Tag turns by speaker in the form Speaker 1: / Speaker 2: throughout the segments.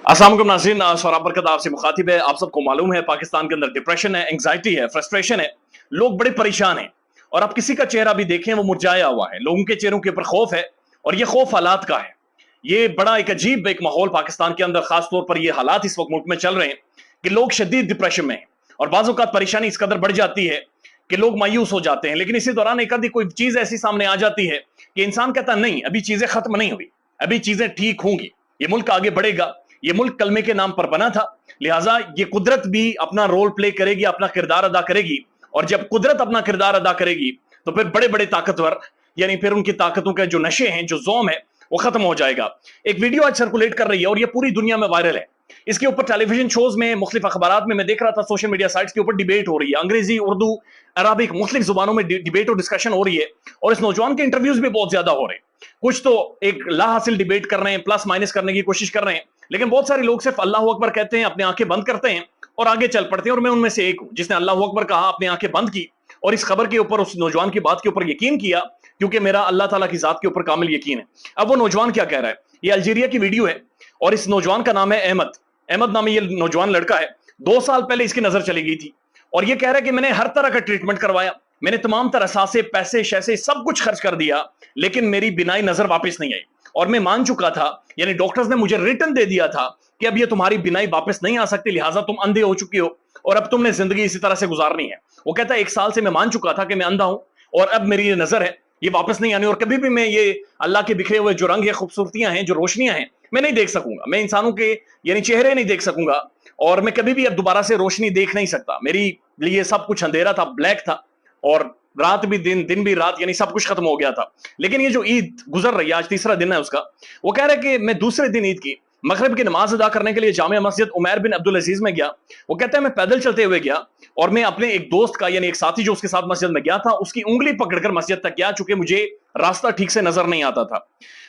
Speaker 1: अस्सलाम वालेकुम नाज़रीन, सौरभ बरकत आपसे मुखातिब है। आप सबको मालूम है पाकिस्तान के अंदर डिप्रेशन है, एंग्जाइटी है, फ्रस्ट्रेशन है, लोग बड़े परेशान हैं। और आप किसी का चेहरा भी देखें वो मुरझाया हुआ है, लोगों के चेहरों के ऊपर खौफ है और ये खौफ हालात का है। ये बड़ा एक अजीब एक माहौल पाकिस्तान के अंदर खास तौर पर ये हालात इस वक्त मुल्क में चल रहे हैं कि लोग शदीद डिप्रेशन में हैं और बाज़ औक़ात परेशानी इस कदर बढ़ जाती है कि लोग मायूस हो जाते हैं। लेकिन इसी दौरान एक आधी कोई चीज़ ऐसी सामने आ जाती है कि इंसान कहता नहीं, अभी चीज़ें खत्म नहीं हुई, अभी चीज़ें ठीक होंगी, ये मुल्क आगे बढ़ेगा, ये मुल्क कलमे के नाम पर बना था, लिहाजा ये कुदरत भी अपना रोल प्ले करेगी, अपना किरदार अदा करेगी। और जब कुदरत अपना किरदार अदा करेगी तो फिर बड़े बड़े ताकतवर यानी फिर उनकी ताकतों के जो नशे हैं, जो जोम है, वो खत्म हो जाएगा। एक वीडियो आज सर्कुलेट कर रही है और ये पूरी दुनिया में वायरल है। इसके ऊपर टेलीविजन शोज में, मुख्तलिफ अखबारात में मैं देख रहा था, सोशल मीडिया साइट्स के ऊपर डिबेट हो रही है, अंग्रेजी, उर्दू, अरबिक, मुख्तलिफ जुबानों में डिबेट और डिस्कशन हो रही है और इस नौजवान के इंटरव्यूज भी बहुत ज्यादा हो रहे हैं। कुछ तो एक ला हासिल डिबेट कर रहे हैं, प्लस माइनस करने की कोशिश कर रहे हैं, लेकिन बहुत सारे लोग सिर्फ अल्लाह अकबर कहते हैं, अपनी आंखें बंद करते हैं और आगे चल पड़ते हैं। और मैं उनमें से एक हूं जिसने अल्लाह अकबर कहा, अपनी आंखें बंद की और इस खबर के ऊपर, उस नौजवान की बात के ऊपर यकीन किया, क्योंकि मेरा अल्लाह ताला की जात के ऊपर कामिल यकीन है। अब वो नौजवान क्या कह रहा है, ये अल्जीरिया की वीडियो है और इस नौजवान का नाम है अहमद। अहमद नामी ये नौजवान लड़का है। 2 साल पहले इसकी नजर चली गई थी और ये कह रहा है कि मैंने हर तरह का ट्रीटमेंट करवाया, मैंने तमाम तरह से पैसे शैसे सब कुछ खर्च कर दिया, लेकिन मेरी बिनाई नजर वापस नहीं आई। और मैं मान चुका था, यानी डॉक्टर्स ने मुझे रिटर्न दे दिया था कि अब ये तुम्हारी बिनाई वापस नहीं आ सकती, लिहाजा तुम अंधे हो चुके हो और अब तुमने जिंदगी इसी तरह से गुजारनी है। वो कहता है 1 साल से मैं मान चुका था कि मैं अंधा हूं और अब मेरी ये नजर है, ये वापस नहीं आनी और कभी भी मैं ये अल्लाह के बिखरे हुए जो रंग है, खूबसूरतियां हैं, जो रोशनियां हैं, मैं नहीं देख सकूंगा। मैं इंसानों के यानी चेहरे नहीं देख सकूंगा और मैं कभी भी अब दोबारा से रोशनी देख नहीं सकता। मेरी लिए सब कुछ अंधेरा था, ब्लैक था और रात भी दिन, दिन भी रात, यानी सब कुछ खत्म हो गया था। लेकिन ये जो ईद गुजर रही है, आज तीसरा दिन है उसका, वो कह रहा है कि मैं दूसरे दिन ईद की मगरिब की नमाज अदा करने के लिए जामिया मस्जिद उमैर बिन अब्दुल अजीज में गया। वो कहता है मैं पैदल चलते हुए गया और मैं अपने एक दोस्त का, यानी एक साथी जो उसके साथ मस्जिद में गया था, उसकी उंगली पकड़कर मस्जिद तक गया, चूंकि मुझे रास्ता ठीक से नजर नहीं आता था।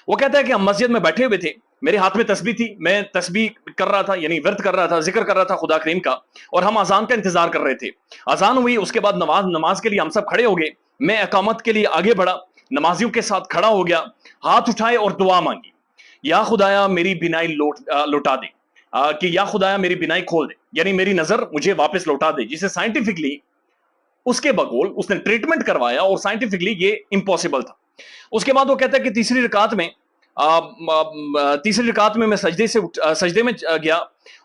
Speaker 1: वो कहता है कि हम मस्जिद में बैठे हुए थे, मेरे हाथ में तस्बीह थी, मैं तस्बीह कर रहा था, यानी वर्त कर रहा था, जिक्र कर रहा था खुदा करीम का, और हम अजान का इंतजार कर रहे थे। अजान हुई, उसके बाद नमाज के लिए हम सब खड़े हो गए। मैं इकामत के लिए आगे बढ़ा, नमाजियों के साथ खड़ा हो गया, हाथ उठाए और दुआ मांगी, या खुदाया मेरी बिनाई लौटा दे, कि या खुदाया मेरी बिनाई खोल दे, यानी मेरी नजर मुझे वापस लौटा दे, जिसे साइंटिफिकली उसके बगौल उसने ट्रीटमेंट करवाया और साइंटिफिकली ये इम्पॉसिबल था। उसके बाद वो कहता है कि तीसरी रकात में मैं सजदे में गया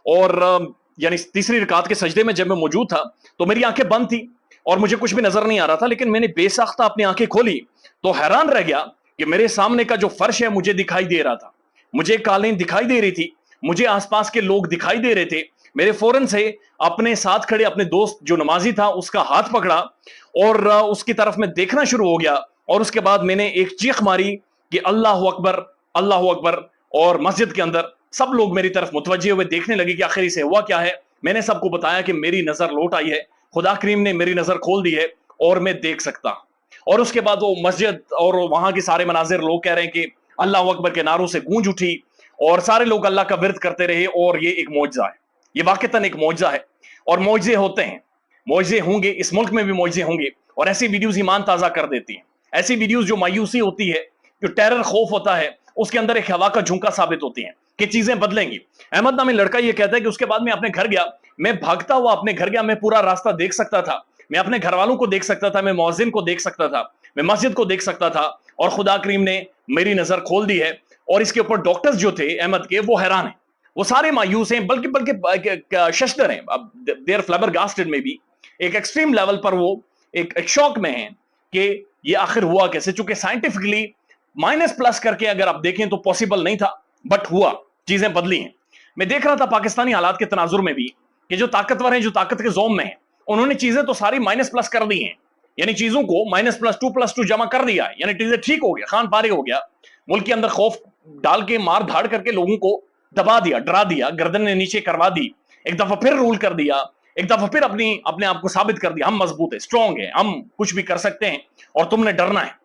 Speaker 1: और यानी तीसरी रकात के सजदे में जब मैं मौजूद था तो मेरी आंखें बंद थी और मुझे कुछ भी नजर नहीं आ रहा था, लेकिन मैंने बेसाख्ता अपनी आंखें खोली तो हैरान रह गया कि मेरे सामने का जो फर्श है मुझे दिखाई दे रहा था, मुझे कालीन दिखाई दे रही थी, मुझे आसपास के लोग दिखाई दे रहे थे। मेरे फौरन से अपने साथ खड़े अपने दोस्त जो नमाजी था उसका हाथ पकड़ा और उसकी तरफ मैं देखना शुरू हो गया और उसके बाद मैंने एक चीख मारी कि अल्लाह अकबर, अल्लाह अकबर। और मस्जिद के अंदर सब लोग मेरी तरफ मुतवज्जे हुए देखने लगे कि आखिर इसे हुआ क्या है। मैंने सबको बताया कि मेरी नजर लौट आई है, खुदा करीम ने मेरी नजर खोल दी है और मैं देख सकता। और उसके बाद वो मस्जिद और वहां के सारे मनाजिर, लोग कह रहे हैं कि अल्लाह अकबर के नारों से गूंज उठी और सारे लोग अल्लाह का विरद करते रहे और ये एक मौजज़ा है, ये वाकईतन एक मौजज़ा है। और मौजज़े होते हैं, मौजज़े होंगे, इस मुल्क में भी मौजज़े होंगे और ऐसी वीडियोस ईमान ताज़ा कर देती हैं। ऐसी वीडियोस जो मायूसी होती है, जो टेरर खौफ होता है, उसके अंदर एक हवा का झोंका साबित होती है कि चीजें बदलेंगी। अहमद नामी लड़का ये कहता है कि उसके बाद मैं अपने घर गया, मैं भागता हुआ अपने घर गया, मैं पूरा रास्ता देख सकता था, मैं अपने घर वालों को देख सकता था, मैं मुअज्जिन को देख सकता था, मैं मस्जिद को देख सकता था और खुदा करीम ने मेरी नजर खोल दी है। और इसके ऊपर डॉक्टर्स जो थे अहमद के, वो हैरान हैं, वो सारे मायूस हैं, बल्कि बल्कि शशदर हैं, अब दे आर फ्लैबरगास्टेड में भी एक एक्सट्रीम लेवल पर वो एक शौक में हैं कि ये आखिर हुआ कैसे, चूंकि साइंटिफिकली माइनस प्लस करके अगर आप देखें तो पॉसिबल नहीं था, बट हुआ, चीजें बदली हैं। मैं देख रहा था पाकिस्तानी हालात के तनाजुर में भी कि जो ताकतवर हैं, जो ताकत के जोम में हैं, उन्होंने चीजें तो सारी माइनस प्लस कर दी हैं, यानी चीजों को -2+2 जमा कर दिया है, यानी चीजें ठीक हो गया, खान फारिग हो गया, मुल्क के अंदर खौफ डाल के मार धाड़ करके लोगों को दबा दिया, डरा दिया, गर्दन ने नीचे करवा दी, एक दफा फिर रूल कर दिया, एक दफा फिर अपने आप को साबित कर दिया, हम मजबूत है, स्ट्रांग है, हम कुछ भी कर सकते हैं और तुमने डरना है,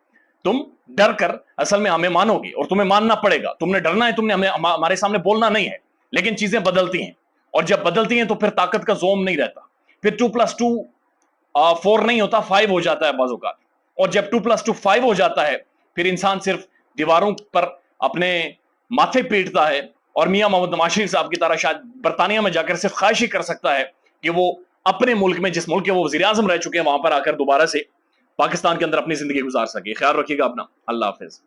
Speaker 1: तुम डर कर असल में हमें मानोगे और तुम्हें मानना पड़ेगा, तुमने डरना है, तुमने हमारे सामने बोलना नहीं है। लेकिन चीजें बदलती हैं और जब बदलती हैं तो फिर ताकत का जोम नहीं रहता, फिर 2+2 4 नहीं होता, 5 हो जाता है बाजू का। और जब 2+2 5 हो जाता है फिर इंसान सिर्फ दीवारों पर अपने माथे पीटता है اور میاں محمد نواز شریف صاحب کی طرح شاید برطانیہ میں جا کر صرف خواہش ہی کر سکتا ہے کہ وہ اپنے ملک میں، جس ملک کے وہ وزیر اعظم رہ چکے ہیں، وہاں پر آ کر دوبارہ سے پاکستان کے اندر اپنی زندگی گزار سکے. خیال رکھیے گا اپنا. اللہ حافظ.